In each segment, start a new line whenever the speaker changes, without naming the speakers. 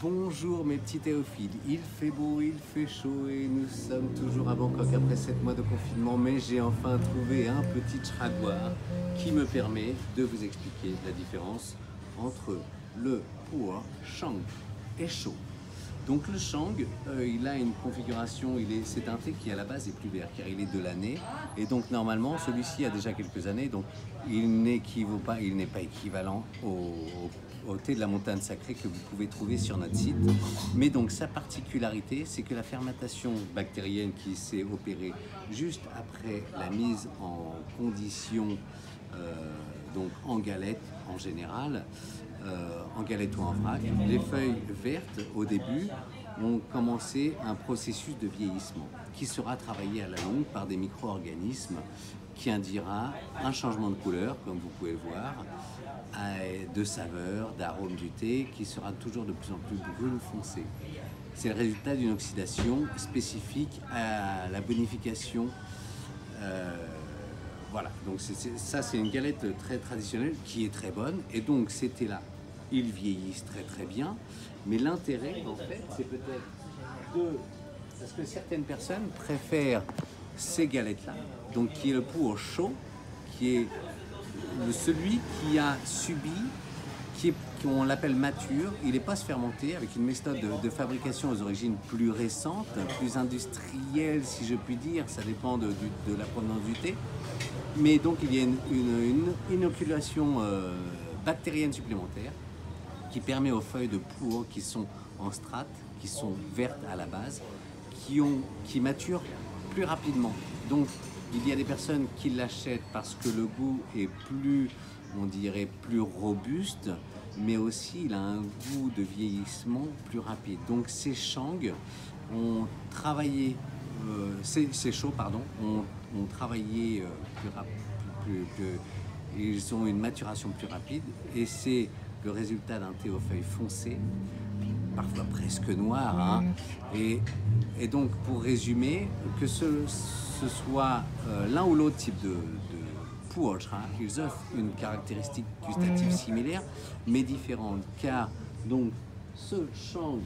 Bonjour mes petits théophiles, il fait beau, il fait chaud et nous sommes toujours à Bangkok après 7 mois de confinement, mais j'ai enfin trouvé un petit tragouar qui me permet de vous expliquer la différence entre le pu'er, shang et chaud. Donc le shang, il a une configuration, c'est un thé qui à la base est plus vert car il est de l'année et donc normalement celui-ci a déjà quelques années, donc il n'est pas équivalent au thé de la montagne sacrée que vous pouvez trouver sur notre site. Mais donc sa particularité, c'est que la fermentation bactérienne qui s'est opérée juste après la mise en condition donc en galette en général, en galette ou en vrac, les feuilles vertes au début ont commencé un processus de vieillissement qui sera travaillé à la longue par des micro-organismes qui induira un changement de couleur, comme vous pouvez le voir, de saveur, d'arôme du thé, qui sera toujours de plus en plus brune foncé. C'est le résultat d'une oxydation spécifique à la bonification. Voilà, donc ça c'est une galette très traditionnelle qui est très bonne, et donc ces thés-là, ils vieillissent très très bien, mais l'intérêt en fait c'est peut-être parce que certaines personnes préfèrent ces galettes-là, donc qui est le pu'er chaud, qui est celui qui a subi, qu'on l'appelle mature, il est post-fermenté avec une méthode de fabrication aux origines plus récentes, plus industrielle si je puis dire, ça dépend de la provenance du thé. Mais donc il y a une inoculation bactérienne supplémentaire qui permet aux feuilles de pu'er qui sont en strates, qui sont vertes à la base, qui maturent plus rapidement. Donc il y a des personnes qui l'achètent parce que le goût est plus, on dirait, plus robuste, mais aussi il a un goût de vieillissement plus rapide. Donc ces shang ont travaillé, ces chauds pardon, ont travaillé ils ont une maturation plus rapide et c'est le résultat d'un thé aux feuilles foncées, parfois presque noir, hein. Et donc pour résumer, que ce soit l'un ou l'autre type de pu'er, ils offrent une caractéristique gustative similaire mais différente, car donc ce shang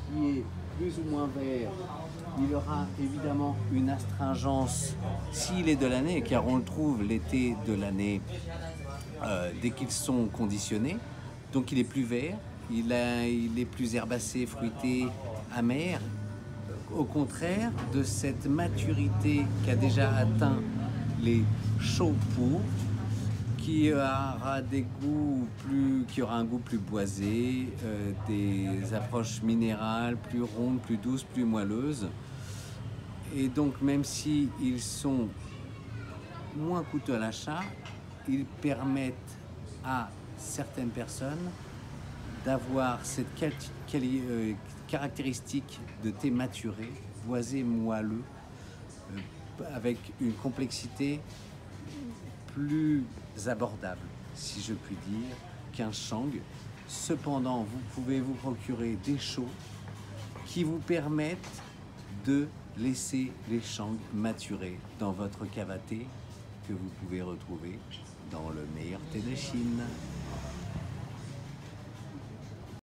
qui est plus ou moins vert, il aura évidemment une astringence s'il est de l'année, car on le trouve l'été de l'année dès qu'ils sont conditionnés. Donc il est plus vert, il est plus herbacé, fruité, amer, au contraire de cette maturité qu'a déjà atteint les chauds pu'er, qui aura un goût plus boisé, des approches minérales plus rondes, plus douces, plus moelleuses. Et donc même si ils sont moins coûteux à l'achat, ils permettent à certaines personnes d'avoir cette caractéristique de thé maturé, boisé, moelleux, avec une complexité plus abordable, si je puis dire, qu'un shang. Cependant, vous pouvez vous procurer des chauds qui vous permettent de laisser les shang maturer dans votre cave à thé que vous pouvez retrouver dans le meilleur thé de Chine.